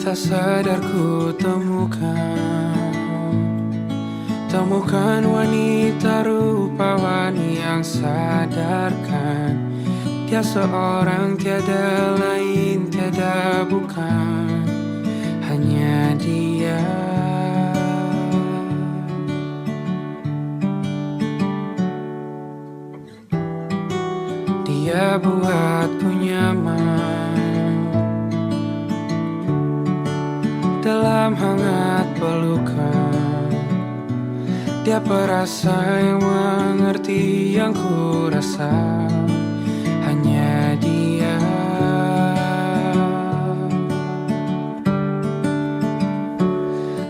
Tak sadar ku temukan wanita rupawan yang sadarkan dia seorang, tiada lain, tiada bukan, hanya dia. Dia buatku nyaman dalam hangat pelukan. Dia perasa yang mengerti yang ku rasa, hanya dia.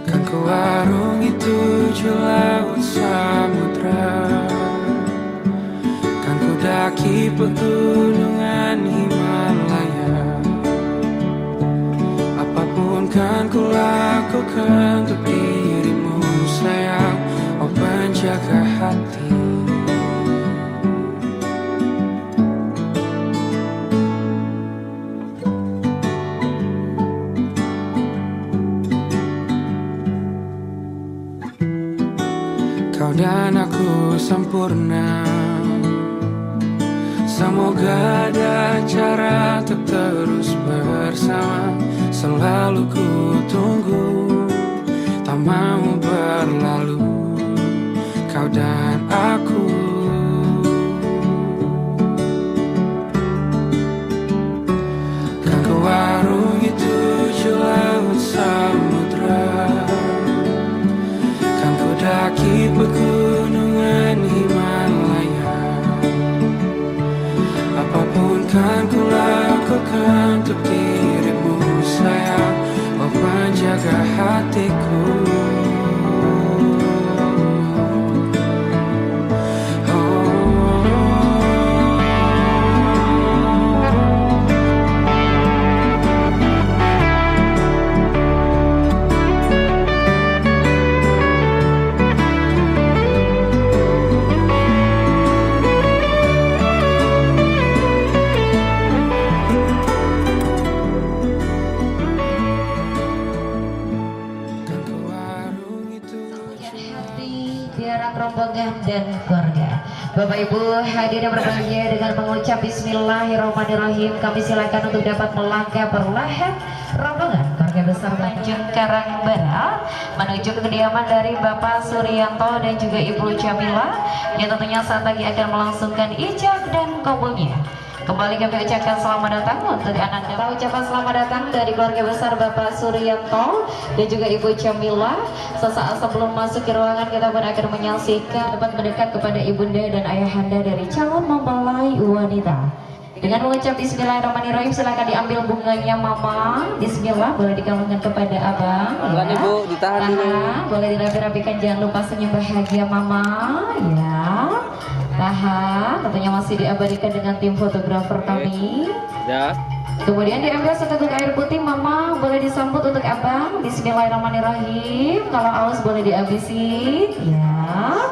Kan ku arungi 7 laut samudra, kan ku daki pegunungan Himalaya. Apapun kan ku lakukan untuk dirimu sayang, oh penjaga hati. Kau dan aku sempurna, semoga ada cara untuk terus bersama. Selalu ku tunggu, tak mau berlalu, kau dan aku. Kan ku arungi 7 laut samudra, kan ku daki pegunungan Himalaya. Apapun kan ku lakukan untuk dirimu sayang, oh penjaga hatiku. Rombongan dan keluarga. Bapak Ibu hadirin berbahagia, dengan mengucap Bismillahirrahmanirrahim kami silakan untuk dapat melangkah perlahan rombongan keluarga besar Tanjung Karang Barat menuju ke kediaman dari Bapak Suryanto dan juga Ibu Jamila yang tentunya saat lagi akan melangsungkan ijab dan kabulnya. Kembali kami ucapkan selamat datang untuk Ananda. Ucapan selamat datang dari keluarga besar Bapak Suryanto dan juga Ibu Jamila. Sesaat sebelum masuk ke ruangan kita pun akan menyaksikan dapat mendekat kepada ibunda dan ayahanda dari calon mempelai wanita. Dengan mengucap Bismillahirrahmanirrahim, silakan diambil bunganya Mama. Bismillah, boleh dikalungkan kepada Abang. Ya. Ibu, ditahan dulu. Boleh dirapi-rapikan, jangan lupa senyum bahagia Mama. Ya. Tahan, tentunya masih diabadikan dengan tim fotografer kami. Ya. Kemudian diambil seteguk air putih Mama, boleh disambut untuk Abang. Bismillahirrahmanirrahim. Kalau aus boleh dihabisin. Ya.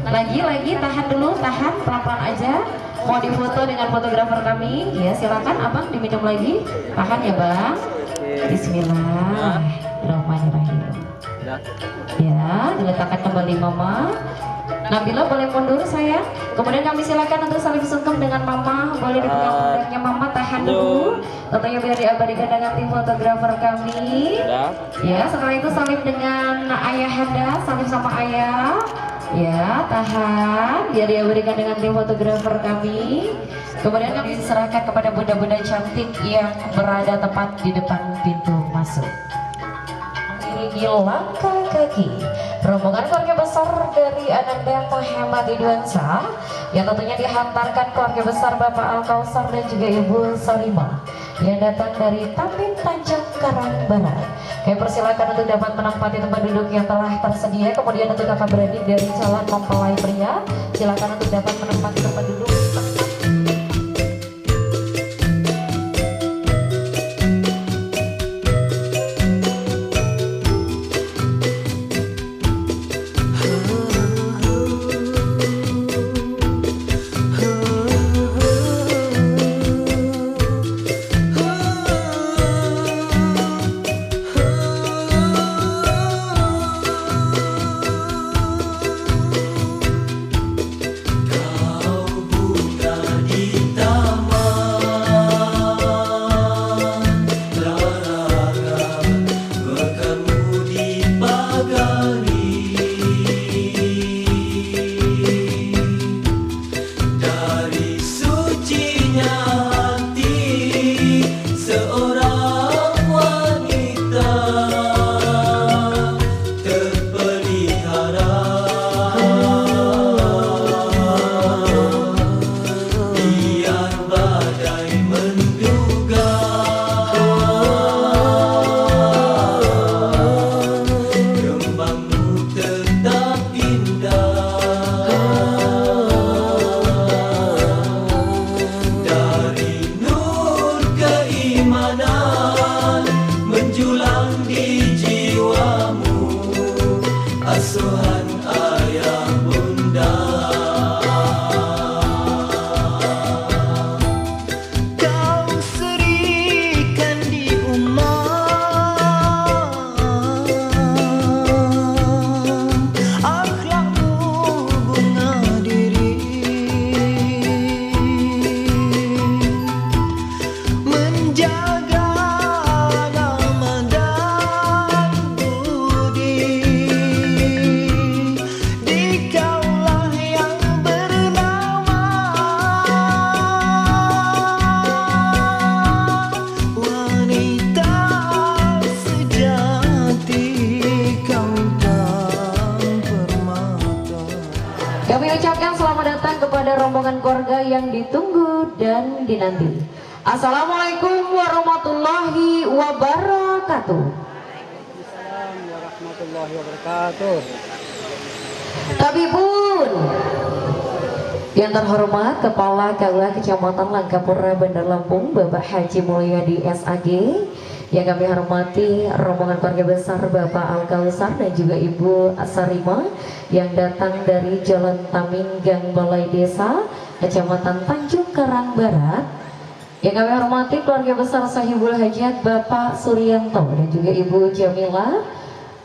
Lagi, tahan dulu, tahan, pelan-pelan aja. Mau difoto dengan fotografer kami, ya silakan Abang diminum lagi. Tahan ya Bang. Bismillahirrahmanirrahim. Ya, diletakkan kembali Mama. Nabila boleh mundur sayang. Kemudian kami silakan untuk saling sungkem dengan Mama. Boleh dipegang pundaknya Mama, tahan dulu. Tentunya biar diabadikan dengan tim fotografer kami. Ya, setelah itu saling dengan ayahanda, saling sama ayah. Ya, tahan, biar diabadikan dengan tim fotografer kami. Kemudian kami serahkan kepada bunda-bunda cantik yang berada tepat di depan pintu masuk. Mengiringi langkah kaki rombongan keluarga besar dari Ananda Muhammad Idwansa yang tentunya dihantarkan keluarga besar Bapak Al-Kausar dan juga Ibu Salimah yang datang dari Tampin Tanjung Karang Barat. Kami persilakan untuk dapat menempati tempat duduk yang telah tersedia. Kemudian untuk kakak beradik dari calon mempelai pria, silakan untuk dapat menempati tempat duduk. yang ditunggu dan dinanti. Assalamualaikum warahmatullahi wabarakatuh. Waalaikumsalam warahmatullahi wabarakatuh. Tabibun yang terhormat Kepala KUA Kecamatan Langkapura Bandar Lampung Bapak Haji Mulyadi SAG, yang kami hormati rombongan keluarga besar Bapak Al-Kausar dan juga Ibu Asarima yang datang dari Jalan Taming Gang Balai Desa Kecamatan Tanjung Karang Barat. Yang kami hormati keluarga besar Sahibul Hajat Bapak Suryanto dan juga Ibu Jamila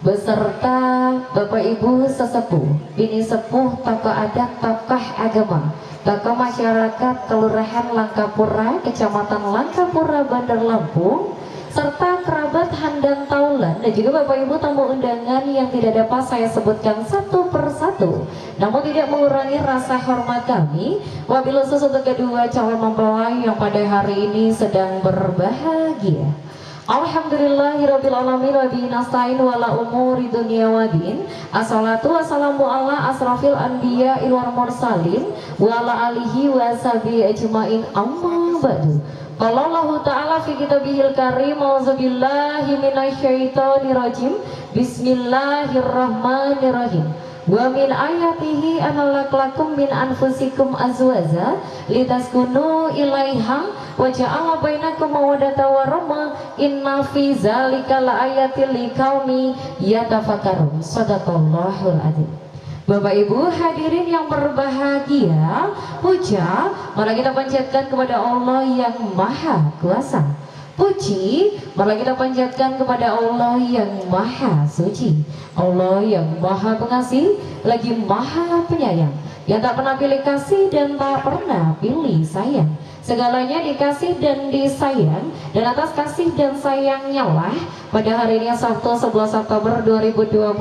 beserta Bapak Ibu sesepuh, bini sepuh, tokoh adat, tokoh agama, tokoh masyarakat Kelurahan Langkapura, Kecamatan Langkapura, Bandar Lampung, serta kerabat Handang Taulan dan juga Bapak Ibu tamu undangan yang tidak dapat saya sebutkan satu persatu, namun tidak mengurangi rasa hormat kami wabil khusus untuk kedua calon mempelai yang pada hari ini sedang berbahagia. Alhamdulillahirabbil alamin wa bihi nasta'in wala umuri dunya waddin. Assalatu wassalamu ala asrafil anbiya wal mursalin wa ala alihi wa sahbihi ajmain, amma ba'du. Qala Allah ta'ala fi kitabihil karim, auzubillahi minasyaitonir rajim. Bismillahirrahmanirrahim. Wa min ayatihi anallakum min anfusikum azwaja litaskunu ilaiha wa ja'ala bainakum mawaddatan wa rahmah inna fi dzalika laayatil liqaumi yatafakkarun. Shadaqallahul adzim. Bapak Ibu hadirin yang berbahagia, puja mari kita panjatkan kepada Allah yang Maha Kuasa. Puji malah kita panjatkan kepada Allah yang Maha Suci, Allah yang Maha Pengasih lagi Maha Penyayang, yang tak pernah pilih kasih dan tak pernah pilih sayang. Segalanya dikasih dan disayang, dan atas kasih dan sayangnya lah pada hari ini Sabtu 11 Oktober 2025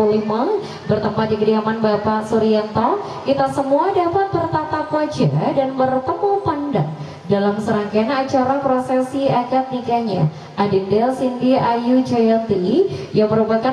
bertempat di kediaman Bapak Suryanto, kita semua dapat bertatap wajah dan bertemu pandang dalam serangkaian acara prosesi akad nikahnya Adinda Cindy Ayu Jayanti yang merupakan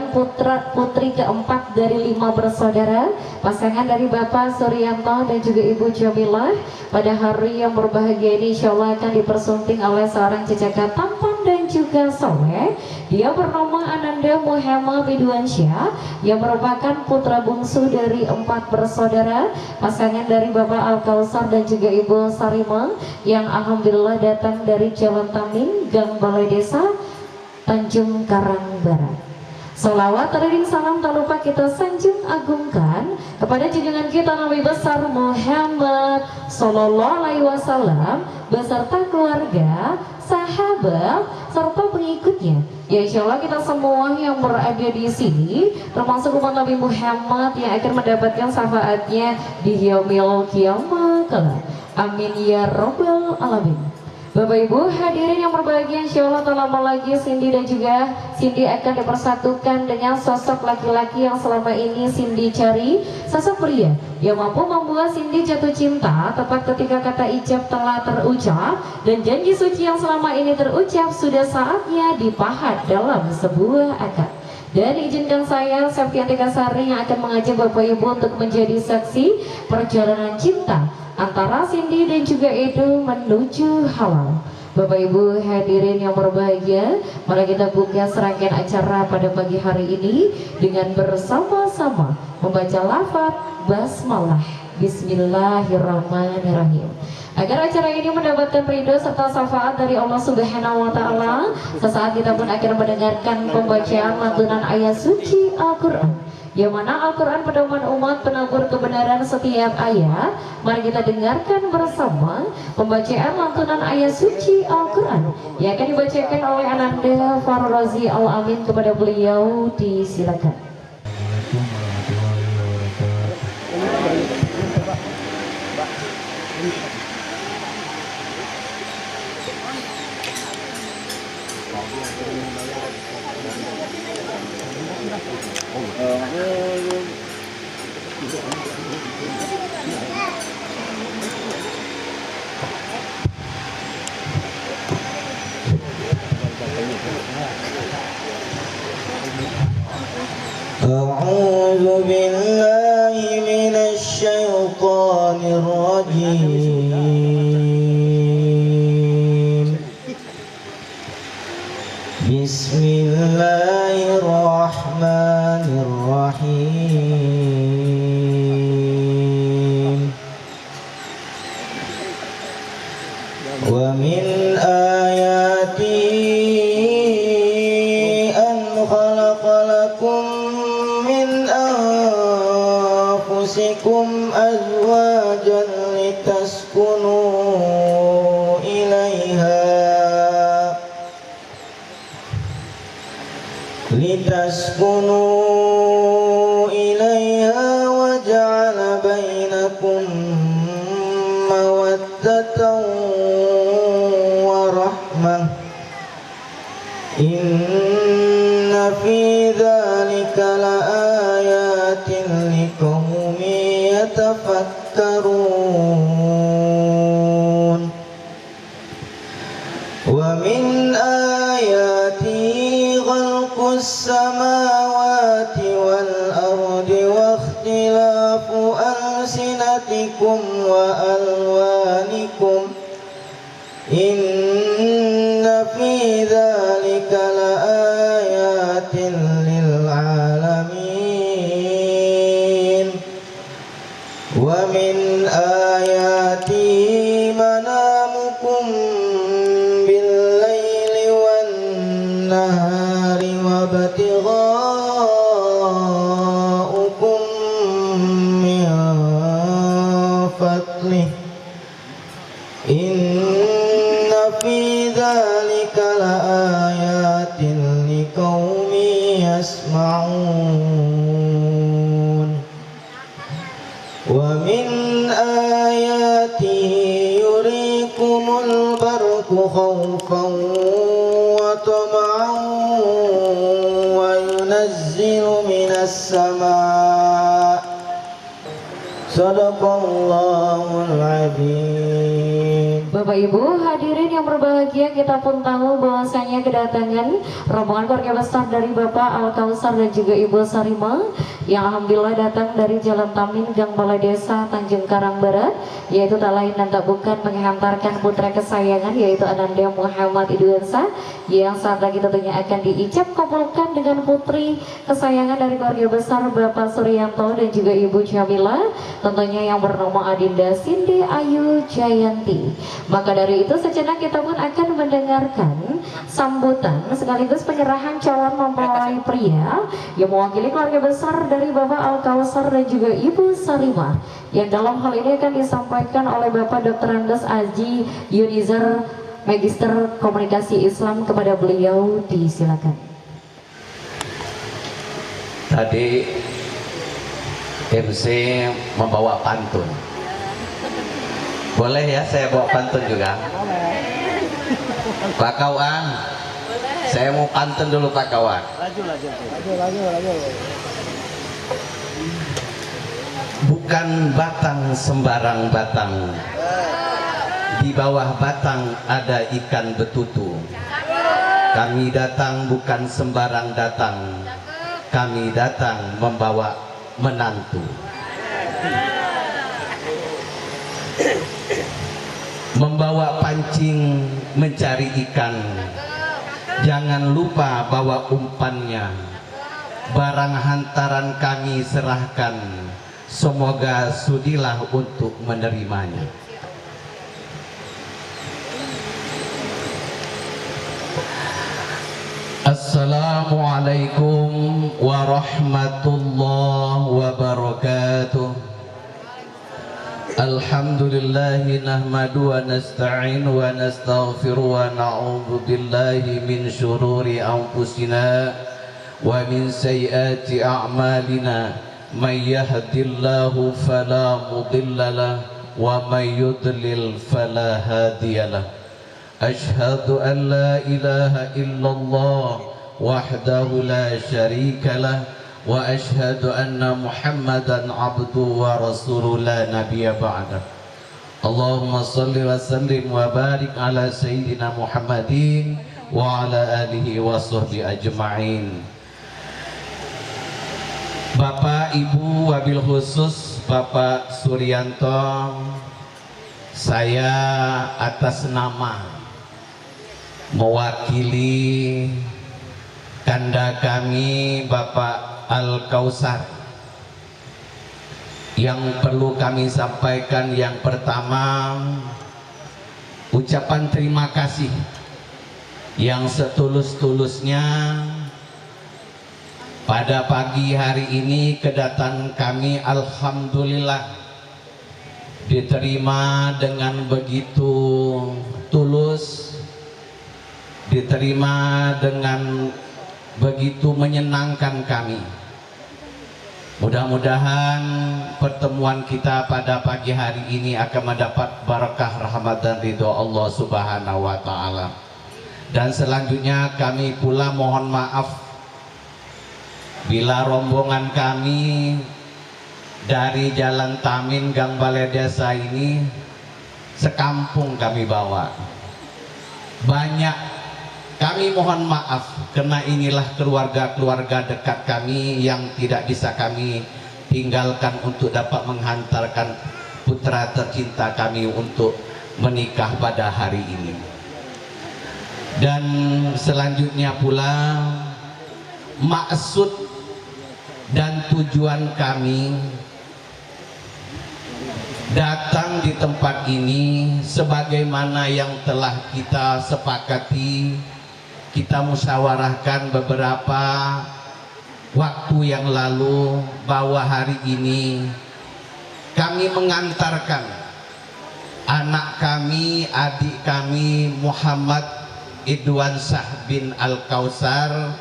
putri keempat dari 5 bersaudara, pasangan dari Bapak Suryanto dan juga Ibu Jamilah. Pada hari yang berbahagia ini insya Allah akan dipersunting oleh seorang cecaka tampan dan juga soleh. Dia bernama Ananda Muhammad Ridwansyah yang merupakan putra bungsu dari 4 bersaudara, pasangan dari Bapak Al-Kausar dan juga Ibu Sarima yang alhamdulillah datang dari Jalan Taming Gang Balai Desa Tanjung Karang Barat. Salawat teriring salam tak lupa kita sanjung agungkan kepada junjungan kita Nabi besar Muhammad Sallallahu Alaihi Wasallam beserta keluarga, sahabat serta pengikutnya. Ya insya Allah kita semua yang berada di sini termasuk umat Nabi Muhammad yang akan mendapatkan syafaatnya di yaumil qiyamah kelak. Amin ya rabbal alamin. Bapak Ibu hadirin yang berbahagia, insya Allah tak lama lagi Cindy dan juga Cindy akan dipersatukan dengan sosok laki-laki yang selama ini Cindy cari, sosok pria yang mampu membuat Cindy jatuh cinta tepat ketika kata ijab telah terucap dan janji suci yang selama ini terucap sudah saatnya dipahat dalam sebuah akad. Dan izinkan saya Septianti Kasari yang akan mengajak Bapak Ibu untuk menjadi saksi perjalanan cinta antara Cindy dan juga Edo menuju halal. Bapak Ibu hadirin yang berbahagia, mari kita buka serangkaian acara pada pagi hari ini dengan bersama-sama membaca lafaz basmalah. Bismillahirrahmanirrahim. Agar acara ini mendapatkan ridho serta syafaat dari Allah Subhanahu wa Ta'ala, sesaat kita pun akan mendengarkan pembacaan lantunan ayat suci Al-Quran, yang mana Al-Quran pedoman umat penabur kebenaran setiap ayat. Mari kita dengarkan bersama pembacaan lantunan ayat suci Al-Quran yang akan dibacakan oleh Ananda Farrozi Al-Amin. Kepada beliau disilakan. أعوذ بالله من الشيطان الرجيم Bismillahirrahmanirrahim. Wa min ayatihi an khalaqalakum min anfusikum azwajan litaskunu ilaiha wa ja'ala bainakum mawaddatan wa rahmah. Inna fi dzalika laayatin liqaumin yatafakkarun. Wa min ayatihi khalqus samawati wal ardi wa ikhtilafu alsinatikum wa alwanikum. Inna fi dzalika laayatin lil alamin. Wa min ayatihi manamukum wabtigha'ukum min fadlih. Inna fi dzalika laayatin liqaumin yasma'un. Wa min ayatihi yurikumul barqa khawfan wa tama'an wa yunazzilu minas sama'. Sadaqallahul azim. Bapak Ibu hadirin yang berbahagia, kita pun tahu bahwasanya kedatangan rombongan keluarga besar dari Bapak Al Kausar dan juga Ibu Sarima yang alhamdulillah datang dari Jalan Tamin, Gang Balai Desa, Tanjung Karang Barat, yaitu tak lain dan tak bukan menghantarkan putra kesayangan yaitu Ananda Muhammad Idwensa yang saat lagi tentunya akan diicap kabulkan dengan putri kesayangan dari keluarga besar Bapak Suryanto dan juga Ibu Jamila, tentunya yang bernama Adinda Cindy Ayu Jayanti. Maka dari itu sejenak kita pun akan mendengarkan sambutan sekaligus penyerahan calon mempelai pria yang mewakili keluarga besar dari Bapak Al Kausar dan juga Ibu Sarima, yang dalam hal ini akan disampaikan oleh Bapak Dr. Andes Aji Yunizar, Magister Komunikasi Islam. Kepada beliau disilakan. Tadi MC membawa pantun. Boleh ya saya bawa pantun juga? Pak Kawan, saya mau pantun dulu Pak Kawan. Laju. Bukan batang sembarang batang, di bawah batang ada ikan betutu. Kami datang bukan sembarang datang, kami datang membawa menantu. Membawa pancing mencari ikan, jangan lupa bawa umpannya. Barang hantaran kami serahkan, semoga sudilah untuk menerimanya. Assalamualaikum warahmatullahi wabarakatuh. Alhamdulillahi nahmadu wa nasta'inu wa nastaghfiru wa na'udzu billahi min syururi anfusina wa min sayyiati a'malina. May yahdihillahu fala mudilla lahu wa may yudlil fala hadiya lahu. Ashhadu an la ilaha illallah wahdahu la syarika lahu wa ashhadu anna Muhammadan abduhu wa rasuluhu la nabiyya ba'dah. Allahumma salli wa sallim wa barik ala sayyidina Muhammadin wa ala alihi wa sahbihi ajma'in. Bapak, Ibu, wabil khusus Bapak Suryanto, saya atas nama mewakili Kanda kami Bapak Al-Kausar. Yang perlu kami sampaikan yang pertama, ucapan terima kasih yang setulus-tulusnya pada pagi hari ini. Kedatangan kami alhamdulillah diterima dengan begitu tulus, diterima dengan begitu menyenangkan kami. Mudah-mudahan pertemuan kita pada pagi hari ini akan mendapat barakah, rahmat dan ridho Allah Subhanahu wa taala. Dan selanjutnya kami pula mohon maaf bila rombongan kami dari Jalan Tamin Gang Balai Desa ini sekampung kami bawa. Banyak kami mohon maaf karena inilah keluarga-keluarga dekat kami yang tidak bisa kami tinggalkan untuk dapat menghantarkan putra tercinta kami untuk menikah pada hari ini. Dan selanjutnya pula maksud dan tujuan kami datang di tempat ini sebagaimana yang telah kita sepakati, kita musyawarahkan beberapa waktu yang lalu, bahwa hari ini kami mengantarkan anak kami, adik kami Muhammad Idwansah bin Al-Kausar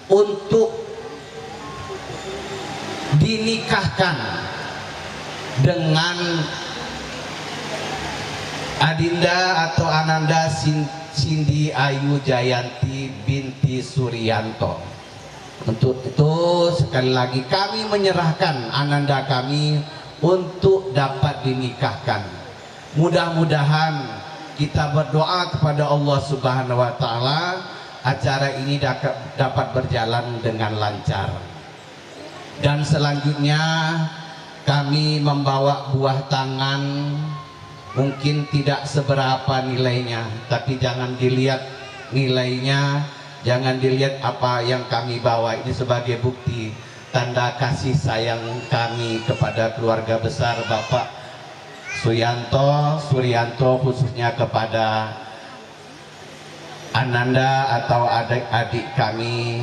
untuk dinikahkan dengan Adinda atau Ananda Cindy Ayu Jayanti binti Suryanto. Untuk itu sekali lagi kami menyerahkan Ananda kami untuk dapat dinikahkan. Mudah-mudahan kita berdoa kepada Allah Subhanahu wa taala acara ini dapat berjalan dengan lancar. Dan selanjutnya kami membawa buah tangan, mungkin tidak seberapa nilainya, tapi jangan dilihat nilainya, jangan dilihat apa yang kami bawa. Ini sebagai bukti tanda kasih sayang kami kepada keluarga besar Bapak Suryanto, khususnya kepada Ananda atau adik-adik kami,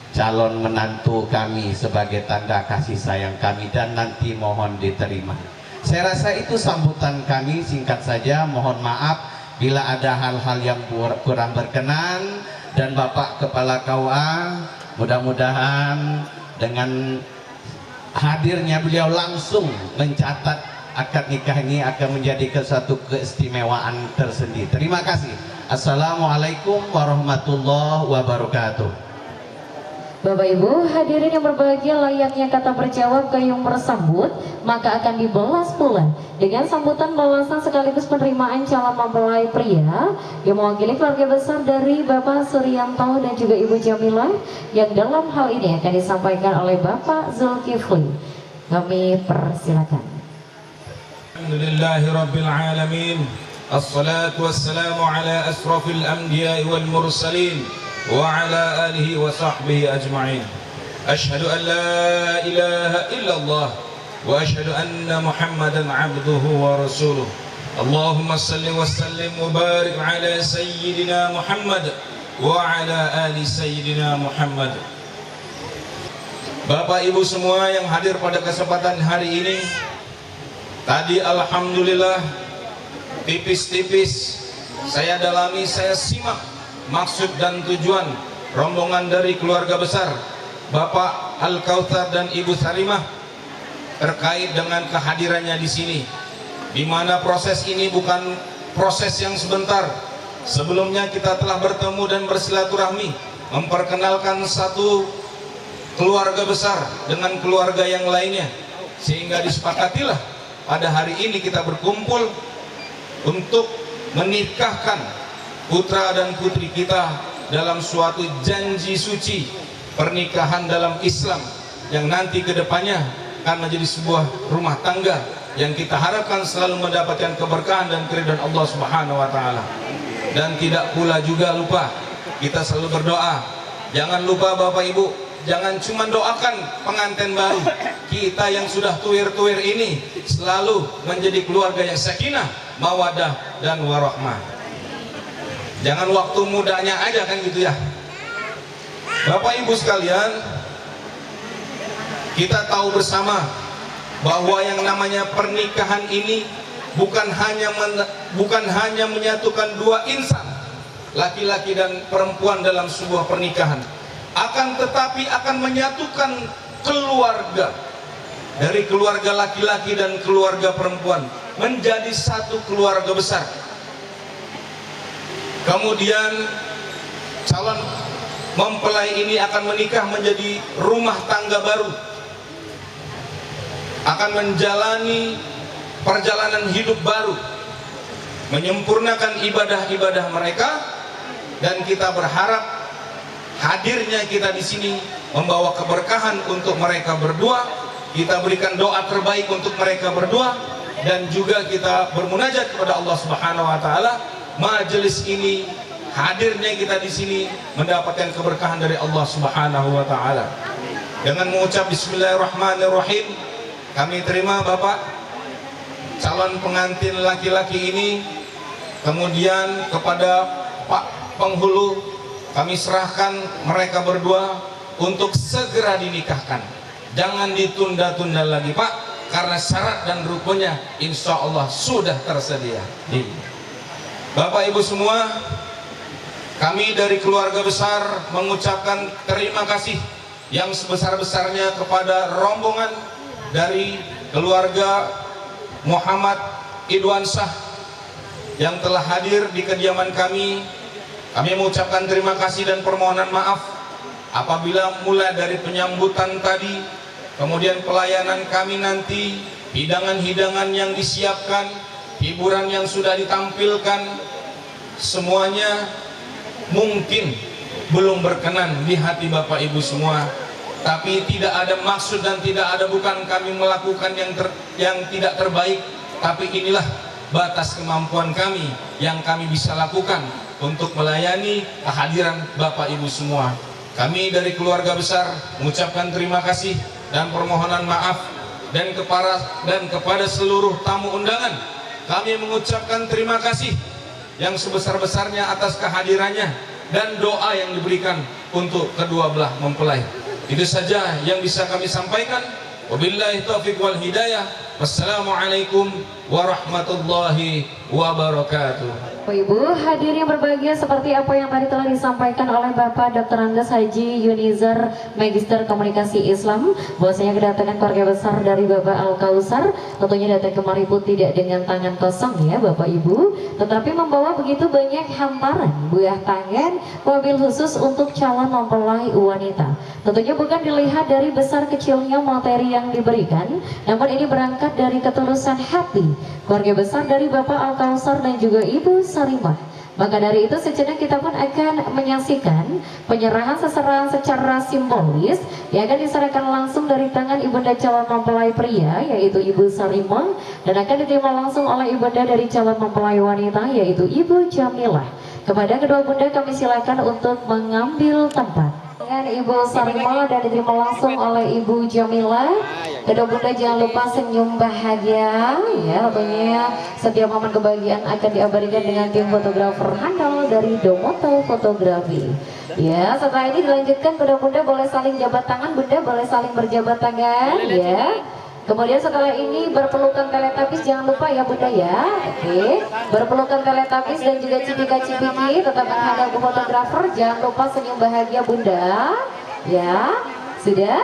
calon menantu kami, sebagai tanda kasih sayang kami, dan nanti mohon diterima. Saya rasa itu sambutan kami, singkat saja. Mohon maaf bila ada hal-hal yang kurang berkenan. Dan Bapak Kepala KUA, mudah-mudahan dengan hadirnya beliau langsung mencatat akad nikah ini akan menjadi satu keistimewaan tersendiri. Terima kasih. Assalamualaikum warahmatullahi wabarakatuh. Bapak Ibu hadirin yang berbahagia, layaknya kata berjawab gayung bersambut, maka akan dibelas pula dengan sambutan balasan sekaligus penerimaan calon mempelai pria yang mewakili keluarga besar dari Bapak Suryanto dan juga Ibu Jamilah, yang dalam hal ini akan disampaikan oleh Bapak Zulkifli. Kami persilakan. Alhamdulillahirabbil alamin. Assalatu wassalamu ala asrafil anbiya'i wal mursalin wa ala alihi wa sahbihi ajma'in. Ashhadu an la ilaha illallah wa ashhadu anna Muhammadan abduhu wa rasuluh. Allahumma salli wa sallim wa barik ala sayyidina Muhammad wa ala ali sayyidina Muhammad. Bapak Ibu semua yang hadir pada kesempatan hari ini, tadi alhamdulillah tipis-tipis saya dalami, saya simak maksud dan tujuan rombongan dari keluarga besar Bapak Al-Kautsar dan Ibu Sarimah terkait dengan kehadirannya di sini, di mana proses ini bukan proses yang sebentar. Sebelumnya kita telah bertemu dan bersilaturahmi, memperkenalkan satu keluarga besar dengan keluarga yang lainnya, sehingga disepakatilah pada hari ini kita berkumpul untuk menikahkan putra dan putri kita dalam suatu janji suci pernikahan dalam Islam yang nanti kedepannya akan menjadi sebuah rumah tangga yang kita harapkan selalu mendapatkan keberkahan dan keridhaan Allah Subhanahu wa taala. Dan tidak pula juga lupa kita selalu berdoa Jangan lupa Bapak Ibu, jangan cuma doakan pengantin baru. Kita yang sudah tuir-tuir ini selalu menjadi keluarga yang sakinah, mawadah dan warahmah. Jangan waktu mudanya aja kan gitu ya. Bapak Ibu sekalian, kita tahu bersama bahwa yang namanya pernikahan ini bukan hanya menyatukan dua insan, laki-laki dan perempuan dalam sebuah pernikahan, akan tetapi akan menyatukan keluarga, dari keluarga laki-laki dan keluarga perempuan menjadi satu keluarga besar. Kemudian calon mempelai ini akan menikah menjadi rumah tangga baru, akan menjalani perjalanan hidup baru, menyempurnakan ibadah-ibadah mereka, dan kita berharap hadirnya kita di sini membawa keberkahan untuk mereka berdua. Kita berikan doa terbaik untuk mereka berdua, dan juga kita bermunajat kepada Allah Subhanahu wa taala. Majelis ini, hadirnya kita di sini mendapatkan keberkahan dari Allah Subhanahu wa taala. Dengan mengucap bismillahirrahmanirrahim, kami terima Bapak calon pengantin laki-laki ini, kemudian kepada Pak penghulu kami serahkan mereka berdua untuk segera dinikahkan. Jangan ditunda-tunda lagi Pak, karena syarat dan rukunnya insya Allah sudah tersedia. Bapak Ibu semua, kami dari keluarga besar mengucapkan terima kasih yang sebesar-besarnya kepada rombongan dari keluarga Muhammad Idwansyah yang telah hadir di kediaman kami. Kami mengucapkan terima kasih dan permohonan maaf apabila mulai dari penyambutan tadi, kemudian pelayanan kami nanti, hidangan-hidangan yang disiapkan, hiburan yang sudah ditampilkan, semuanya mungkin belum berkenan di hati Bapak Ibu semua. Tapi tidak ada maksud dan tidak ada bukan kami melakukan yang tidak terbaik, tapi inilah batas kemampuan kami yang kami bisa lakukan untuk melayani kehadiran Bapak Ibu semua. Kami dari keluarga besar mengucapkan terima kasih dan permohonan maaf, dan kepada seluruh tamu undangan kami mengucapkan terima kasih yang sebesar-besarnya atas kehadirannya dan doa yang diberikan untuk kedua belah mempelai. Itu saja yang bisa kami sampaikan. Wabillahi taufiq wal hidayah. Wassalamualaikum warahmatullahi wabarakatuh. Bapak Ibu hadirin yang berbahagia, seperti apa yang tadi telah disampaikan oleh Bapak Dr. Andes Haji Yunizar, Magister Komunikasi Islam, bahwasanya kedatangan keluarga besar dari Bapak Al-Kausar tentunya datang kemari pun tidak dengan tangan kosong ya Bapak Ibu, tetapi membawa begitu banyak hamparan buah tangan, mobil khusus untuk calon mempelai wanita. Tentunya bukan dilihat dari besar kecilnya materi yang diberikan, namun ini berangkat dari ketulusan hati keluarga besar dari Bapak Al-Kausar dan juga Ibu Sarimah. Maka dari itu sejenak kita pun akan menyaksikan penyerahan seserahan secara simbolis yang akan diserahkan langsung dari tangan ibunda calon mempelai pria yaitu Ibu Sarimah, dan akan diterima langsung oleh ibunda dari calon mempelai wanita yaitu Ibu Jamilah. Kepada kedua bunda kami silakan untuk mengambil tempat. Dengan Ibu Sarimah dan diterima langsung oleh Ibu Jamilah. Kedua bunda jangan lupa senyum bahagia ya, tentunya setiap momen kebahagiaan akan diabadikan dengan tim fotografer handal dari Domoto Fotografi. Ya, setelah ini dilanjutkan kedua bunda boleh saling jabat tangan, bunda boleh saling berjabat tangan ya. Kemudian setelah ini berpelukan teletubbies, jangan lupa ya bunda ya. Oke, berpelukan teletubbies dan juga cipika-cipiki tetap menghadap ke fotografer. Jangan lupa senyum bahagia bunda. Ya, sudah.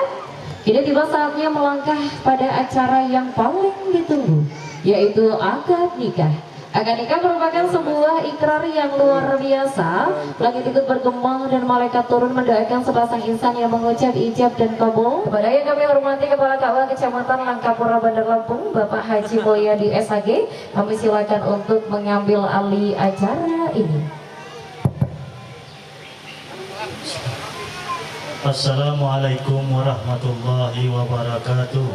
Kini tiba saatnya melangkah pada acara yang paling ditunggu, yaitu akad nikah. Akad nikah merupakan sebuah ikrar yang luar biasa. Langit ikut bergembang dan malaikat turun mendoakan sepasang insan yang mengucap ijab dan kabul. Kepada yang kami hormati Kepala Kawah Kecamatan Langkapura Bandar Lampung, Bapak Haji Mulyadi SAG, kami silakan untuk mengambil alih acara ini. Assalamualaikum warahmatullahi wabarakatuh.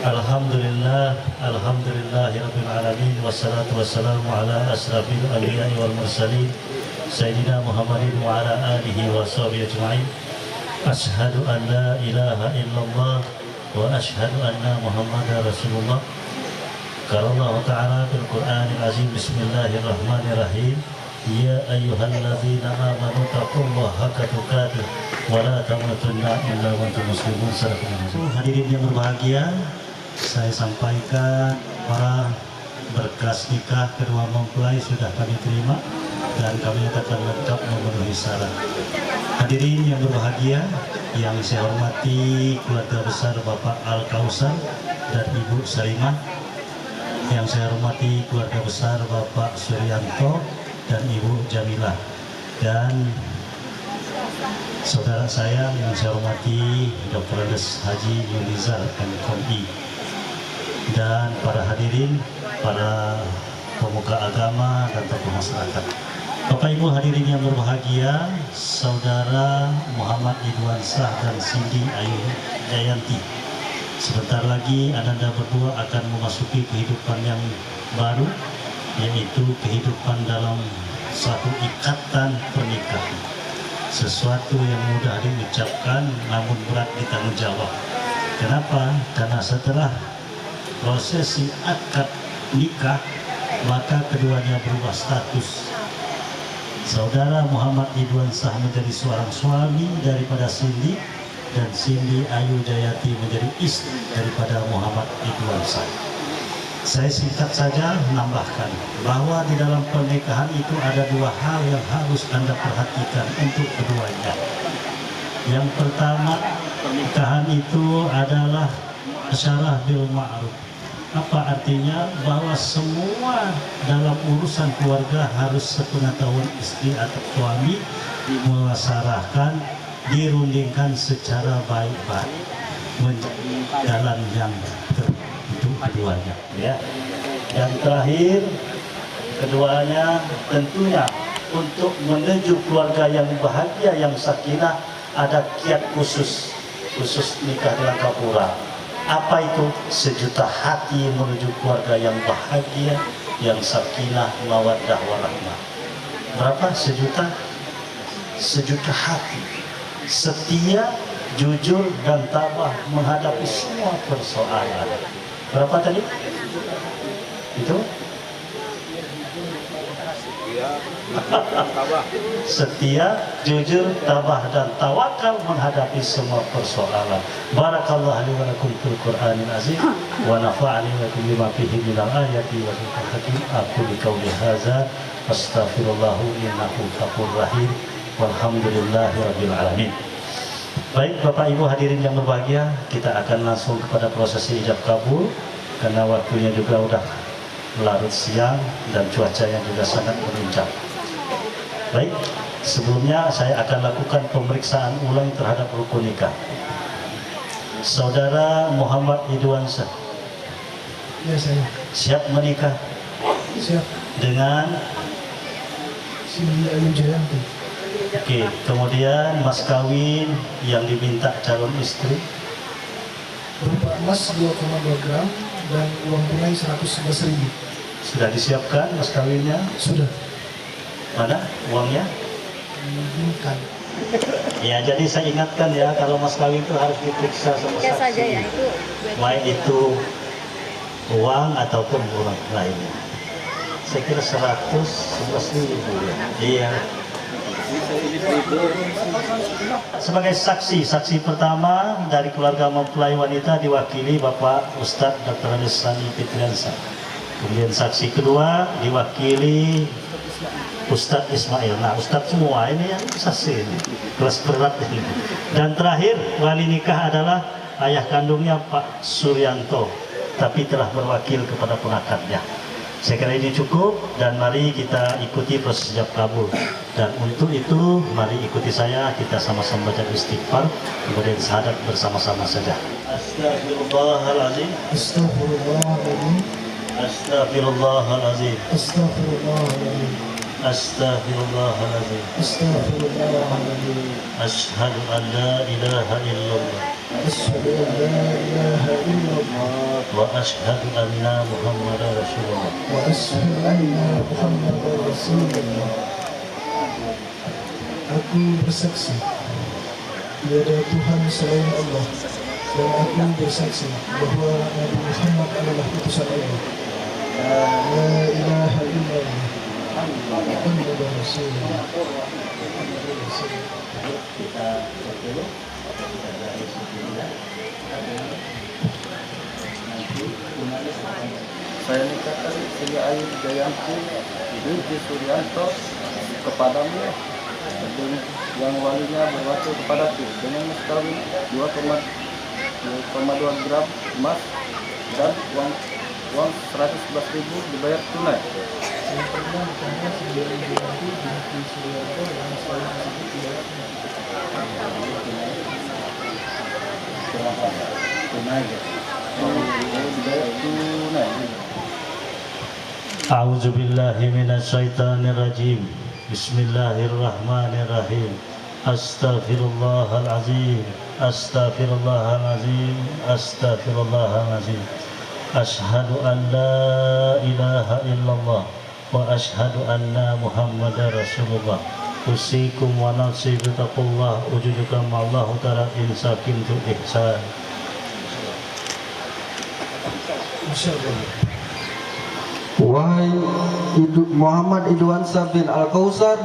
Alhamdulillah, alhamdulillahirabbil alamin, wassalatu wassalamu ala asrafil anbiya'i wal mursalin Sayyidina Muhammadin wa ala alihi wa sahbihi ajma'in. Asyhadu an la ilaha illallah wa asyhadu anna Muhammadar Rasulullah. Qala Allah Ta'ala fil Qur'anil Azim, bismillahirrahmanirrahim. Ya ayyuhalladzina amanu taqullaha haqqa tuqatih wa la tamutunna illa wa antum muslimun. Hadirin yang berbahagia, saya sampaikan para berkas nikah kedua mempelai sudah kami terima dan kami nyatakan lengkap memenuhi syarat. Hadirin yang berbahagia, yang saya hormati keluarga besar Bapak Al-Kausar dan Ibu Sarimah, yang saya hormati keluarga besar Bapak Suryanto dan Ibu Jamilah, dan saudara saya yang saya hormati Dr. Andes Haji Yunizar MKI, dan para hadirin, para pemuka agama dan tokoh masyarakat. Bapak Ibu hadirin yang berbahagia, saudara Muhammad Idwansah dan Cindy Ayu Jayanti, sebentar lagi Anda berdua akan memasuki kehidupan yang baru, yaitu kehidupan dalam suatu ikatan pernikahan. Sesuatu yang mudah diucapkan namun berat ditanggung jawab. Kenapa? Karena setelah prosesi akad nikah, maka keduanya berubah status. Saudara Muhammad Idwansah menjadi seorang suami daripada Cindy, dan Cindy Ayu Jayati menjadi istri daripada Muhammad Idwansah. Saya singkat saja menambahkan bahwa di dalam pernikahan itu ada dua hal yang harus Anda perhatikan untuk keduanya. Yang pertama, pernikahan itu adalah syarah bil ma'ruf. Apa artinya? Bahwa semua dalam urusan keluarga harus sepengetahuan istri atau suami dimuasyarahkan, dirundingkan secara baik-baik menjadi jalan yang untuk keduanya, ya. Dan terakhir, keduanya tentunya untuk menuju keluarga yang bahagia, yang sakinah, ada kiat khusus nikah di Langkapura. Apa itu? Sejuta hati menuju keluarga yang bahagia, yang sakinah, mawaddah warahmah. Berapa sejuta? Sejuta hati, setia, jujur dan tabah menghadapi semua persoalan. Berapa tadi? Itu? Setia, jujur, tabah dan tawakal menghadapi semua persoalan. Barakallahu li wa lakum fil Qur'anil azim wa nafa'ani wa lakum bima fihi minal ayati wa dzikril hakim. Aku bi qauli hadza astaghfirullahu innahu ghafurur rahim. Walhamdulillahirabbil alamin. Baik Bapak Ibu hadirin yang berbahagia, kita akan langsung kepada prosesi ijab kabul karena waktunya juga udah larut siang dan cuacanya juga sangat memuncak. Baik, sebelumnya saya akan lakukan pemeriksaan ulang terhadap rukun nikah. Saudara Muhammad Idwansah, ya saya siap menikah? siap. Dengan Cindy Ayu Jayanti. Oke, kemudian mas kawin yang diminta calon istri Berupa emas 2,2 gram dan uang tunai 111.000. sudah disiapkan mas kawinnya? Sudah. Mana uangnya? Bukan. Ya, jadi saya ingatkan ya, kalau mas kawin itu harus diperiksa sama saksi. saja ya, itu Baik itu uang ataupun uang lainnya. Saya kira 111.000 ya. Iya. Sebagai saksi pertama dari keluarga mempelai wanita diwakili Bapak Ustadz Dr. Andes Haji Fitriansah. Kemudian saksi kedua diwakili Ustadz Ismail. Nah, Ustadz semua ini yang saksi ini, kelas berat ini. Dan terakhir wali nikah adalah ayah kandungnya Pak Suryanto, tapi telah berwakil kepada pengakadnya. Saya kira ini cukup dan mari kita ikuti proses ijab kabul. Dan untuk itu mari ikuti saya, kita sama-sama baca istighfar, kemudian syahadat bersama-sama saja. Astagfirullahaladzim. Astagfirullahaladzim. Astagfirullahaladzim. Astagfirullahaladzim. Astagfirullahaladzim. Astagfirullahaladzim. Asyhadu an la ilaha illallah Asyhadu an la ilaha illallah wa asyhadu anna Muhammadar Rasulullah. wa asyhadu anna Muhammadar Rasulullah. bersaksi tiada Tuhan selain Allah, dan aku bersaksi bahwa Nabi Muhammad adalah utusan Allah. La ilaha illallah Muhammadur Rasulullah. Saya nikahkan Sri Ayu Jayanti binti Suryanto kepadamu, yang walinya berwakil kepadaku dengan mas kawin 2,2 gram emas dan uang 111.000 dibayar tunai. Yang pernah nikahnya Sri Ayu Jayanti binti Suryanto dengan mas kawin tersebut dibayar Tunai. Dibayar tunai. A'udzu billahi minasyaitonir rajim. Bismillahirrahmanirrahim. Astaghfirullahalazim. Astaghfirullahalazim. Astaghfirullahalazim. Asyhadu an la ilaha illallah wa asyhadu anna Muhammadar Rasulullah. Usikum wa nafsi bittaqullah ujuduka ma'allahu ta'ala insakin tu ihsan. Masyaallah. Wahai Muhammad Idwansa bin Al-Kausar,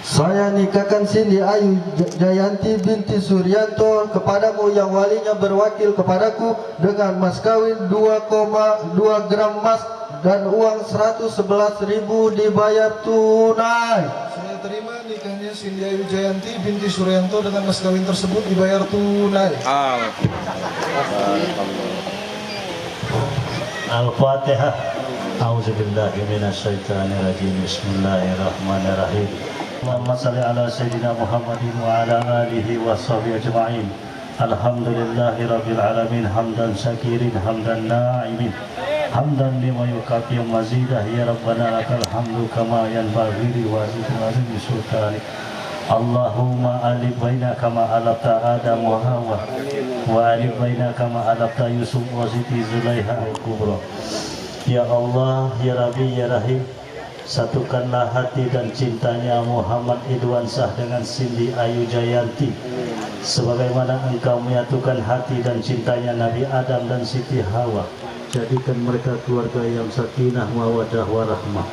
saya nikahkan Cindy Ayu Jayanti binti Suryanto kepadamu, yang walinya berwakil kepadaku dengan mas kawin 2,2 gram emas dan uang 111.000 dibayar tunai. Saya terima nikahnya Cindy Ayu Jayanti binti Suryanto dengan mas kawin tersebut dibayar tunai. Al-Fatihah. A'udzubillahi minasyaitonir rajim. Bismillahirrahmanirrahim. Allahumma shalli ala sayyidina Muhammadin wa ala alihi wa sahbihi ajma'in. Alhamdulillahi rabbil alamin, hamdan syakirin, hamdan na'imin, hamdan lima yukafi mazidah. Ya Rabbana lakal hamdu kama yanbaghi li wajhi sultanik. Allahumma alif baina kama alafta Adam wa Hawa wa alif baina kama alafta Yusuf wa Siti Zulaiha al-Kubra. Ya Allah, Ya Rabbi, Ya Rahim, satukanlah hati dan cintanya Muhammad Idwansah dengan Cindy Ayu Jayanti sebagaimana Engkau menyatukan hati dan cintanya Nabi Adam dan Siti Hawa. Jadikan mereka keluarga yang sakinah, mawaddah, warahmah.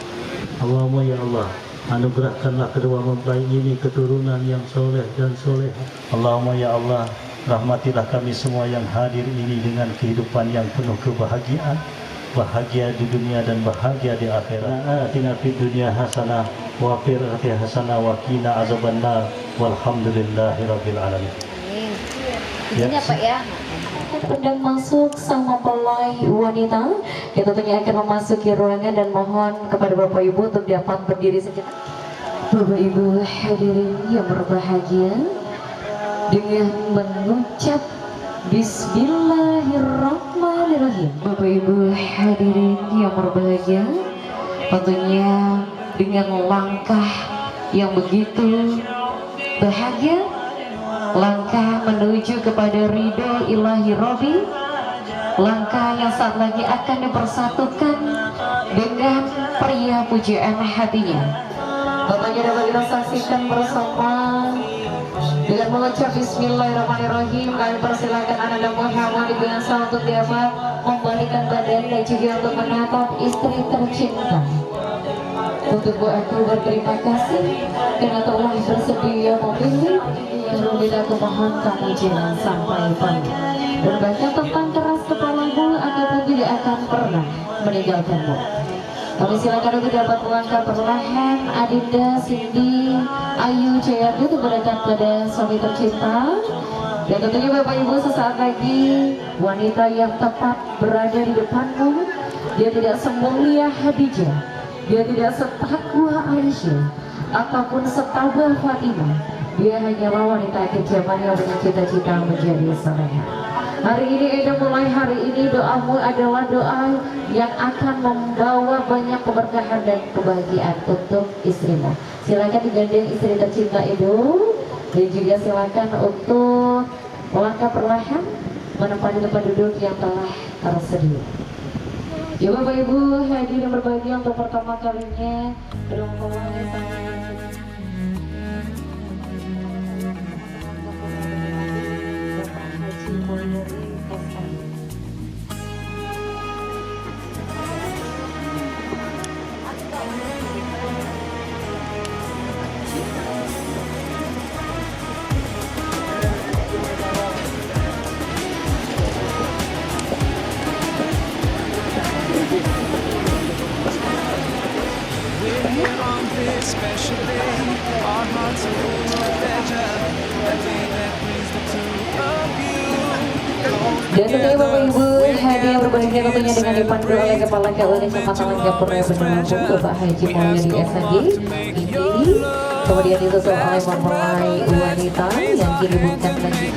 Allahumma ya Allah, anugerahkanlah kedua mempelai ini keturunan yang soleh dan soleh. Allahumma ya Allah, rahmatilah kami semua yang hadir ini dengan kehidupan yang penuh kebahagiaan, bahagia di dunia dan bahagia di akhirat. Atina fid dunya hasanah wa fil akhirati hasanah wa qina azabannar. Walhamdulillahi rabbil alamin. Ini apa ya? Sedang masuk sang mempelai wanita, kita tentunya akan memasuki ruangan dan mohon kepada Bapak Ibu untuk dapat berdiri sejenak. Bapak Ibu hadirin yang berbahagia, dengan mengucap Bismillahirrahmanirrahim. Bapak Ibu hadirin yang berbahagia, tentunya dengan langkah yang begitu bahagia, langkah menuju kepada ridho ilahi Robi, langkah yang saat lagi akan dipersatukan dengan pria pujaan hatinya. Tentunya dapat kita saksikan bersama dengan mengucap Bismillahirrahmanirrahim. Kami persilakan Ananda Muhammad Idwansa untuk dapat membalikan badan dan juga untuk menatap istri tercinta. Untuk Bu aku berterima kasih karena telah bersedia memilih, dan aku mohon kamu jangan sampai panik. Berbaca tentang keras kepalamu, aku pun tidak akan pernah meninggalkanmu. Kami silakan untuk dapat mengangkat perlahan Adinda Cindy Ayu Jayanti untuk berdekat pada suami tercinta. Dan tentunya Bapak Ibu, sesaat lagi wanita yang tepat berada di depanmu. Dia tidak semulia Khadijah, dia tidak setakwa Aisyah ataupun setabah Fatimah. Dia hanyalah wanita akhir zaman yang dengan cita-cita menjadi salehah. Hari ini Edo, mulai hari ini doamu adalah doa yang akan membawa banyak keberkahan dan kebahagiaan untuk istrimu. Silakan digandeng istri tercinta Edo, dan juga silakan untuk melangkah perlahan menempati tempat duduk yang telah tersedia. Ya Bapak Ibu hadirin berbahagia, untuk pertama kalinya rombongan Dan tentunya Bapak Ibu, hadiah berbahagia tentunya dengan dipandu oleh Kepala KUN Kecamatan Langgapura Benelambung Bapak Haji Mulyadi SAG ini, kemudian ditutup oleh mempelai wanita yang kini bukan lagi.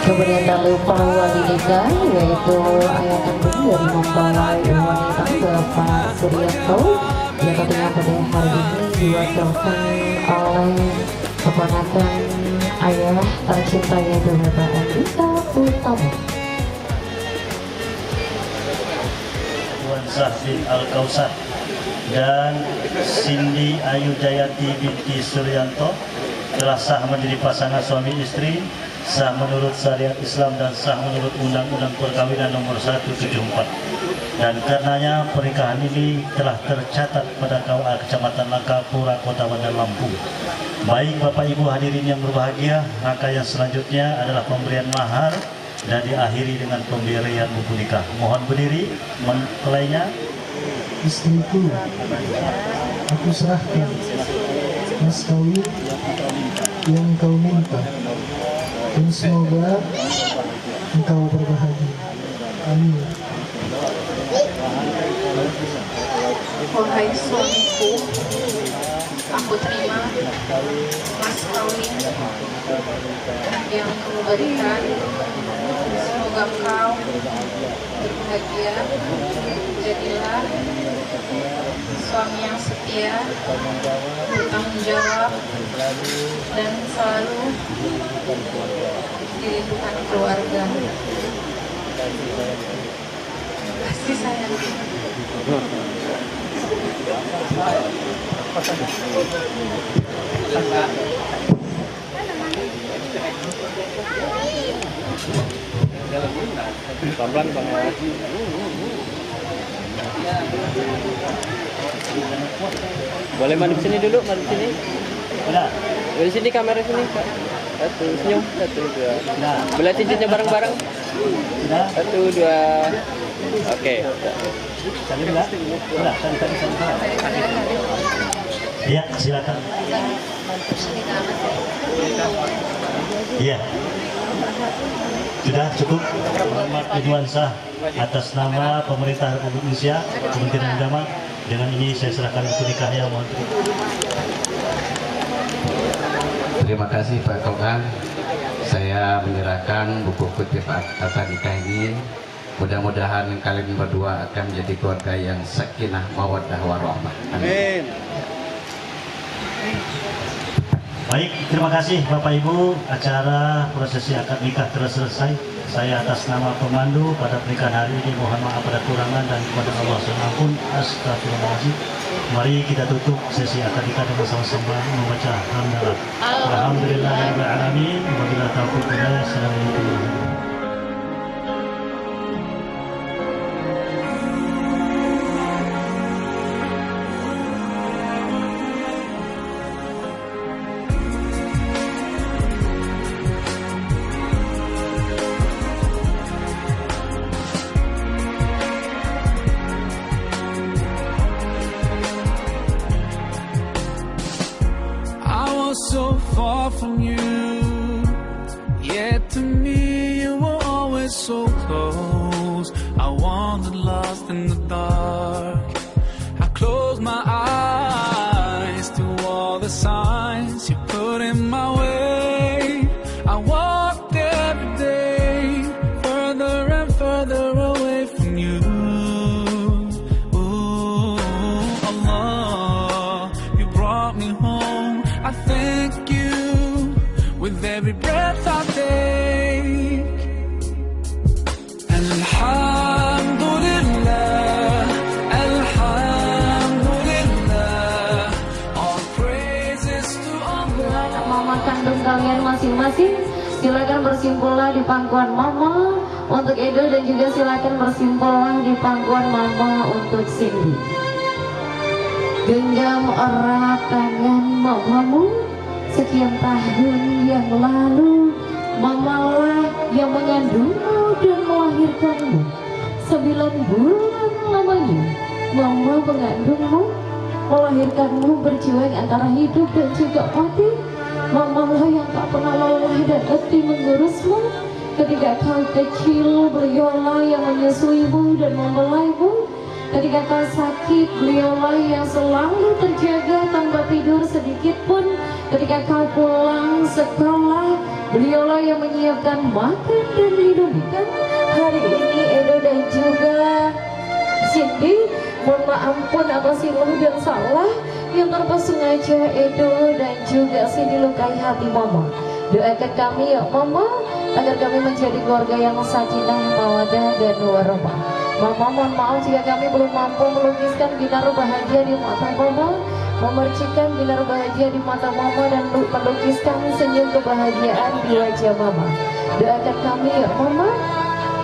Kemudian tak lupa wali nikah, yaitu ayah kandung dari mempelai wanita Bapak Suryanto yang tentunya pada hari ini diwakilkan oleh keponakan ayah tercinta yaitu Bapak Andika Utama. Tuan Zahid Al-Kausar dan Cindy Ayu Jayanti binti Suryanto telah sah menjadi pasangan suami istri, sah menurut syariat Islam dan sah menurut Undang-Undang Perkawinan nomor 174. Dan karenanya pernikahan ini telah tercatat pada KUA Kecamatan Langgapura, Kota Bandar Lampung. Baik Bapak Ibu hadirin yang berbahagia, rangkaian selanjutnya adalah pemberian mahar dan diakhiri dengan pemberian buku nikah. Mohon berdiri mempelainya. Istriku, aku serahkan mas kawin yang engkau minta, dan semoga engkau berbahagia. Amin. Wahai suamiku, aku terima mas kawin yang kamu berikan. Semoga kau berbahagia, jadilah suami yang setia, bertanggung jawab, dan selalu dilindungi keluarga. Kasih sayang. Pelan-pelan Bang ya. Boleh mandi sini dulu, mandi sini. Udah. Dari sini kamera sini, Kak. Satu, senyum, satu, dua. Nah, belah cincinnya bareng-bareng. Sudah. Satu, dua. Oke. Salim lah. Udah, salim. Iya, silakan. Iya. Sudah cukup. Muhammad Ridwan Shah atas nama pemerintah Republik Indonesia, Kementerian Agama. Dengan ini saya serahkan buku nikahnya. Mohon. Terima kasih Pak Kogan. Saya menyerahkan buku kutip akta nikah ini. Mudah-mudahan kalian berdua akan menjadi keluarga yang sakinah mawaddah warahmah. Amin. Baik, terima kasih Bapak Ibu. Acara prosesi akad nikah telah selesai. Saya atas nama pemandu pada pernikahan hari ini mohon maaf pada kurangan dan kepada Allah SWT. Astagfirullahaladzim. Mari kita tutup sesi akad nikah dengan sama-sama membaca hamdalah. Alhamdulillahirabbil alamin. Wabillahi taufiq wal hidayah. Assalamualaikum warahmatullahi wabarakatuh. So far from you, yet to me you were always so close. I wandered lost in the dark. I closed my eyes to all the signs you put in my way. I walked every day further and further away from you. Ooh, Allah, you brought me home. I thank you with every breath I take. Alhamdulillah, Alhamdulillah, all praises to Allah. Mama kandung kalian masing-masing, silakan bersimpullah di pangkuan mama untuk Edo dan juga silakan bersimpullah di pangkuan mama untuk Cindy. genggam erat tangan mamamu. Sekian tahun yang lalu mamalah yang mengandungmu dan melahirkanmu. 9 bulan lamanya mama mengandungmu, melahirkanmu, berjuang antara hidup dan juga mati. Mamalah yang tak pernah lelah dan letih mengurusmu. Ketika kau kecil, beliaulah yang menyusuimu dan membelaimu. Ketika kau sakit, beliaulah yang selalu terjaga tanpa tidur sedikit pun. Ketika kau pulang sekolah, beliaulah yang menyiapkan makan dan minum. Dan hari ini Edo dan juga Cindy, mohon ampun atas silap dan salah yang tanpa sengaja Edo dan juga Cindy lukai hati mama. Doakan kami ya mama, agar kami menjadi keluarga yang sakinah, mawaddah dan warahmah. Mama, mohon maaf jika kami belum mampu melukiskan binar bahagia di mata mama, memercikan binar bahagia di mata mama, dan melukiskan senyum kebahagiaan di wajah mama. Doakan kami ya mama,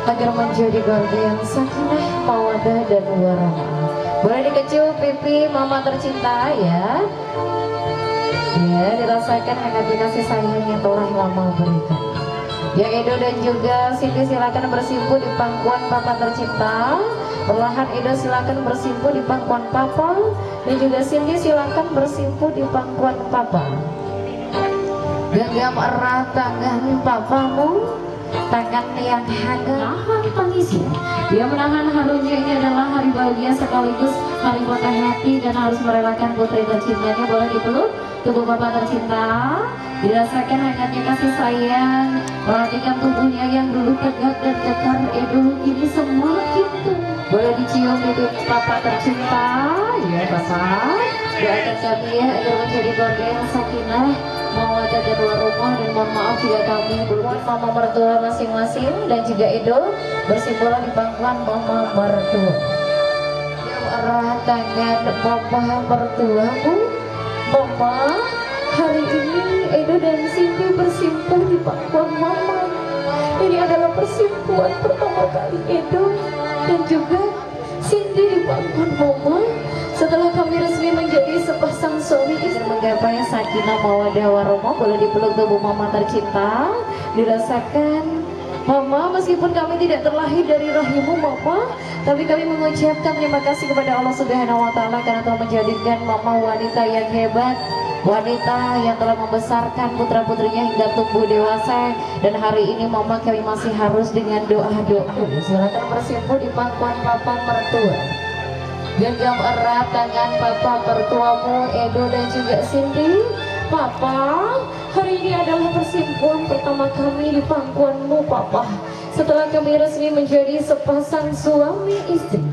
agar menjadi keluarga yang sakinah, mawaddah dan warahmah. Boleh dikecium pipi mama tercinta ya. Ya, dirasakan hangat kasih sayang yang telah lama berikan. Ya, Edo dan juga Cindy silakan bersimpu di pangkuan papa tercinta. Perlahan Edo silakan bersimpu di pangkuan papa, dan juga Cindy silakan bersimpu di pangkuan papa. Genggam erat tangan papamu, tangan yang hangat menahan tangisnya. Dia menahan harunya. Ini adalah hari bahagia sekaligus hari patah hati, dan harus merelakan putri tercintanya. Boleh dipeluk tubuh bapak tercinta, dirasakan hangatnya kasih sayang. Perhatikan tubuhnya yang dulu tegak dan kekar Edo kini semakin tumbuh. Boleh dicium itu bapak tercinta. Ya bapak, doakan kami ya agar menjadi keluarga yang sakinah, mawaddah dan warahmah. Dan mohon maaf jika kami belum mama mertua masing-masing dan juga Edo bersimpulan di pangkuan mama mertua. Erat tangan mama mertuamu. Mama, hari ini Edo dan Cindy bersimpuh di pangkuan mama. Ini adalah persimpuhan pertama kali Edo dan juga Cindy di pangkuan mama setelah kami resmi menjadi sepasang suami istri. Menggapai sakinah mawaddah warahmah. Boleh dipeluk tubuh mama tercinta, dirasakan mama, meskipun kami tidak terlahir dari rahimmu mama, tapi kami mengucapkan terima kasih kepada Allah Subhanahu wa Ta'ala karena telah menjadikan mama wanita yang hebat, wanita yang telah membesarkan putra-putrinya hingga tumbuh dewasa. Dan hari ini mama kami masih harus dengan doa-doa. Silakan bersimpuh di pangkuan papa mertua. Genggam erat tangan papa mertuamu Edo dan juga Cindy. Papa, hari ini adalah persimpuhan pertama kami di pangkuanmu papa, setelah kami resmi menjadi sepasang suami istri.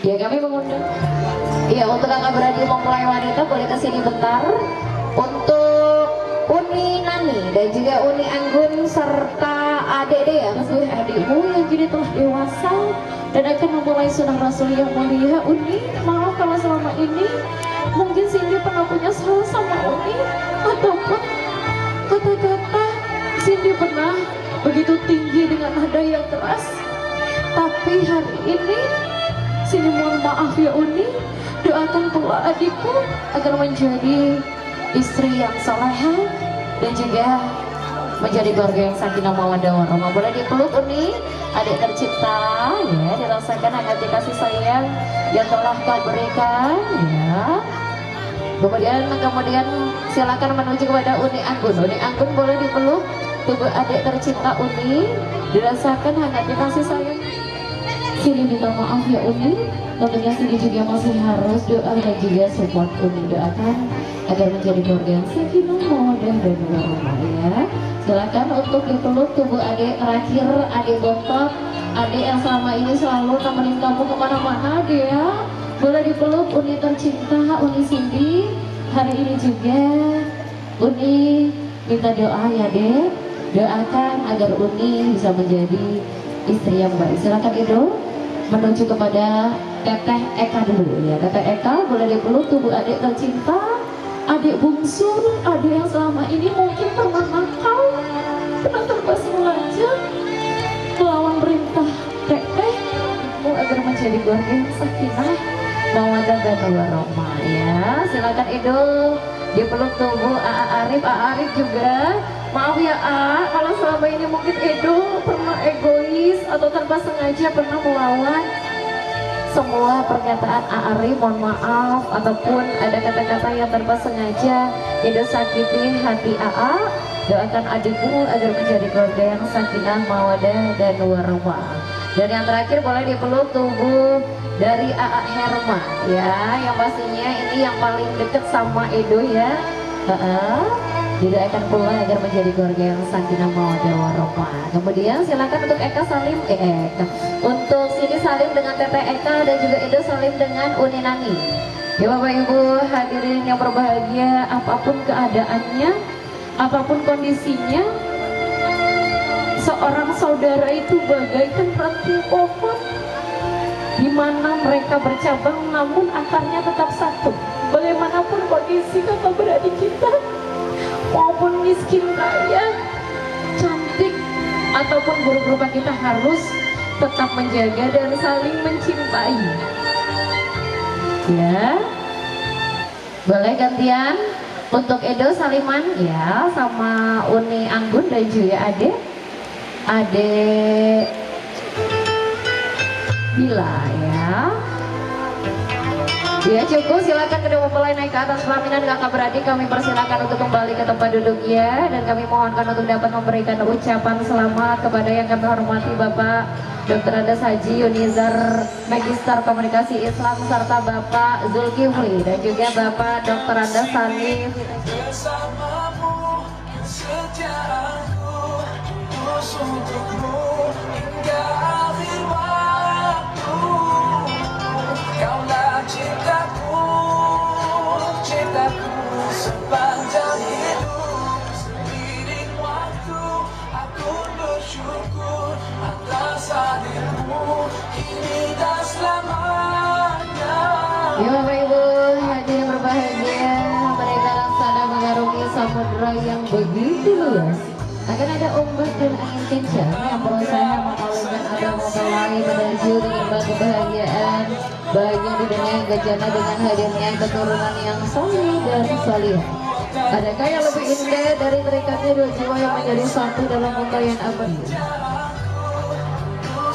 Ya, kami mengundang. Ya, untuk kakak beradik mempelai wanita boleh kesini bentar. Untuk Uni Nani dan juga Uni Anggun serta adik ya, adikmu yang kini telah dewasa dan akan memulai sunnah Rasul yang mulia. Uni, maaf kalau selama ini mungkin Cindy pernah punya salah sama Uni, ataupun kata-kata Cindy pernah begitu tinggi dengan nada yang keras. Tapi hari ini Cindy mohon maaf ya Uni, doakan pula adikku agar menjadi istri yang salehah dan juga menjadi keluarga yang sakinah mawaddah warahmah. Boleh dipeluk Uni, adik tercinta ya, dirasakan hangat kasih sayang yang telah kau berikan ya. Kemudian silakan menuju kepada Uni Anggun. Uni Anggun boleh dipeluk tubuh adik tercinta Uni, dirasakan hangatnya kasih sayang. Cindy minta maaf ya Uni, tentunya Cindy juga masih harus doa dan juga support Uni. Doakan agar menjadi keluarga yang sakinah mawaddah dan warahmah ya. Silakan untuk dipeluk tubuh adik terakhir, adik bontot, adik yang selama ini selalu nemenin kamu kemana-mana dia. Boleh dipeluk Uni tercinta, Uni Cindy. Hari ini juga Uni minta doa ya dek, doakan agar Uni bisa menjadi istri yang baik. Silakan Edo menuju kepada Teteh Eka dulu ya. Teteh Eka boleh dipeluk tubuh adik tercinta, adik bungsu, adik yang selama ini mungkin pernah nakal, pernah terbalas-belaja melawan perintah Teteh agar menjadi keluarga yang sakinah mawaddah dan warahmah ya. Silakan Edo dipeluk tubuh Arif juga. Maaf ya kalau selama ini mungkin Edo pernah egois atau tanpa sengaja pernah melawan semua pernyataan Arif, mohon maaf, ataupun ada kata-kata yang tanpa sengaja Edo sakiti hati doakan adikmu agar menjadi keluarga yang sakinah, mawaddah dan warahmah. Dan yang terakhir boleh dipeluk tubuh dari Herma ya, yang pastinya ini yang paling deket sama Edo ya. Didoakan pula agar menjadi keluarga yang sakinah, mawaddah warahmah. Kemudian silakan untuk Eka salim untuk Sini salim dengan Teteh Eka dan juga Edo salim dengan Uni Nani. Ya Bapak Ibu hadirin yang berbahagia, apapun keadaannya, apapun kondisinya, seorang saudara itu bagaikan ranting pohon di mana mereka bercabang namun akarnya tetap satu. Bagaimanapun kondisi kakak beradik kita, maupun miskin kaya, cantik ataupun buruk rupa, kita harus tetap menjaga dan saling mencintai. Ya, boleh gantian untuk Edo saliman ya sama Uni Anggun dan juga Ade Bila ya. Ya cukup, silakan kedua mempelai naik ke atas pelaminan. Kakak beradik kami persilakan untuk kembali ke tempat duduknya, dan kami mohonkan untuk dapat memberikan ucapan selamat kepada yang kami hormati Bapak Dr. Andes Haji Yunizar Magister Komunikasi Islam, serta Bapak Zulkifli dan juga Bapak Dr. Andes Sanif. Bersamamu sejarahku terus untukmu hingga akhir waktu. Kaulah cintaku sepanjang hidup. Seiring waktu aku bersyukur atas hadirmu kini dan selamanya. Ya Bapak Ibu hadirin berbahagia, mereka laksana mengarungi samudera yang begitu luas. Akan ada ombak dan angin kencang yang berusaha mengalungkan ada mempelai menuju dengan kebahagiaan, bahagia di dunia hingga jannah dengan hadirnya keturunan yang soleh dan salih. Adakah yang lebih indah dari terikatnya dua jiwa yang menjadi satu dalam untayan abadi?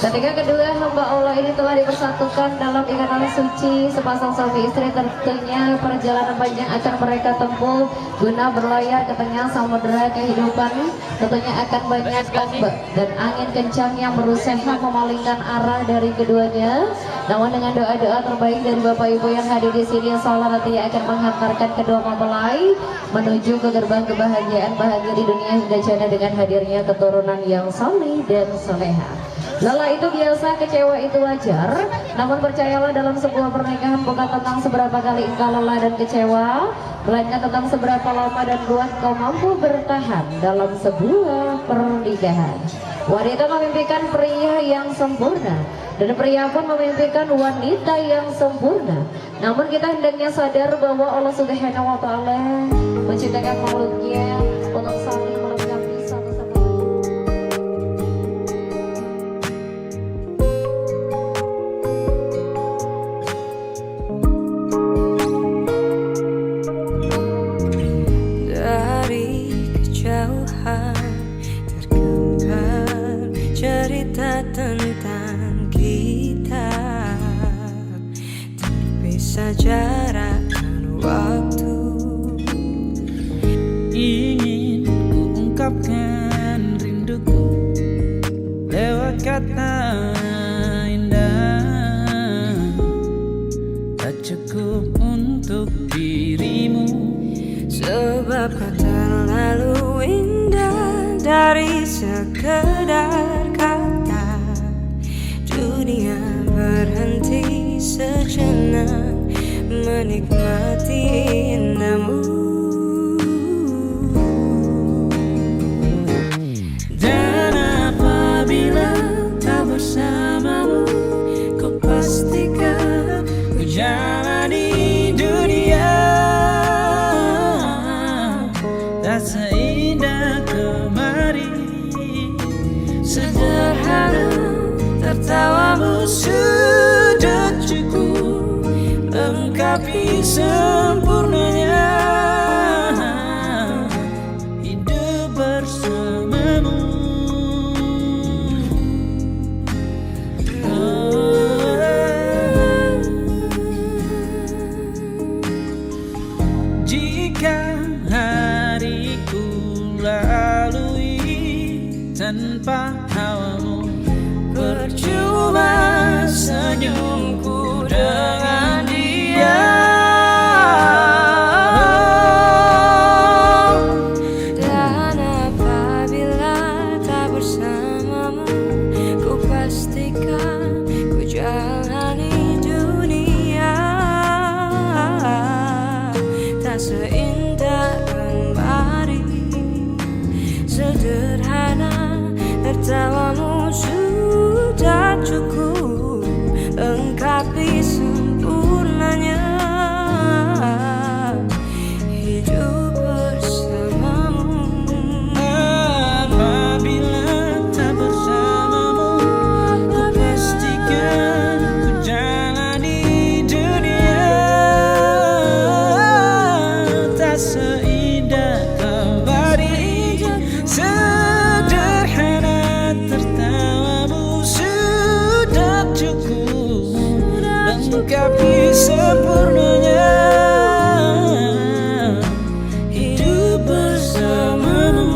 Ketika kedua hamba Allah ini telah dipersatukan dalam ikatan suci, sepasang suami istri, tentunya perjalanan panjang akan mereka tempuh guna berlayar ke tengah samudera kehidupan. Tentunya akan banyak ombak dan angin kencang yang berusaha memalingkan arah dari keduanya. Namun dengan doa-doa terbaik dari Bapak Ibu yang hadir di sini, insya Allah nanti akan menghantarkan kedua mempelai menuju ke gerbang kebahagiaan, bahagia di dunia hingga jannah dengan hadirnya keturunan yang saleh dan soleha. Lelah itu biasa, kecewa itu wajar. Namun percayalah, dalam sebuah pernikahan bukan tentang seberapa kali engkau lelah dan kecewa, melainkan tentang seberapa lama dan kuat kau mampu bertahan dalam sebuah pernikahan. Wanita memimpikan pria yang sempurna, dan pria pun memimpikan wanita yang sempurna. Namun kita hendaknya sadar bahwa Allah Subhanahu wa Ta'ala menciptakan makhluknya untuk saling melengkapi satu sama lain. Dari kejauhan tergambar cerita tentang kita, terpisah jarak dan waktu. Ingin ku ungkapkan rinduku lewat kata indah, tak cukup untuk dirimu, sebab kau terlalu indah dari sekedar kata. Dunia berhenti sejenak menikmati indahmu. dan apabila tak bersamamu, kau pastikan ku jalani dunia tak seindah kemarin. Sederhana tertawamu sudut cukup, lengkapi sempurnanya hidup bersamamu. Jika hariku lalui tanpa hawamu, percuma senyumku dengan dia. Dan apabila tak bersamamu, ku pastikan ku jalani dunia tak seindah kembali. Sederhana tertawamu sudah cukup lengkapi sempurnanya hidup bersamamu. Apabila tak bersamamu, ku pastikan ku jalani dunia tak seindah kembali. Sederhana tertawamu sudah cukup lengkapi sempurnanya hidup bersamamu.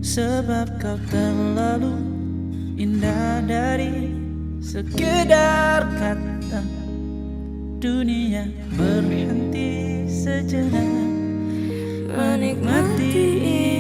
Sebab kau terlalu indah dari sekedar kata. Dunia berhenti sejenak menikmati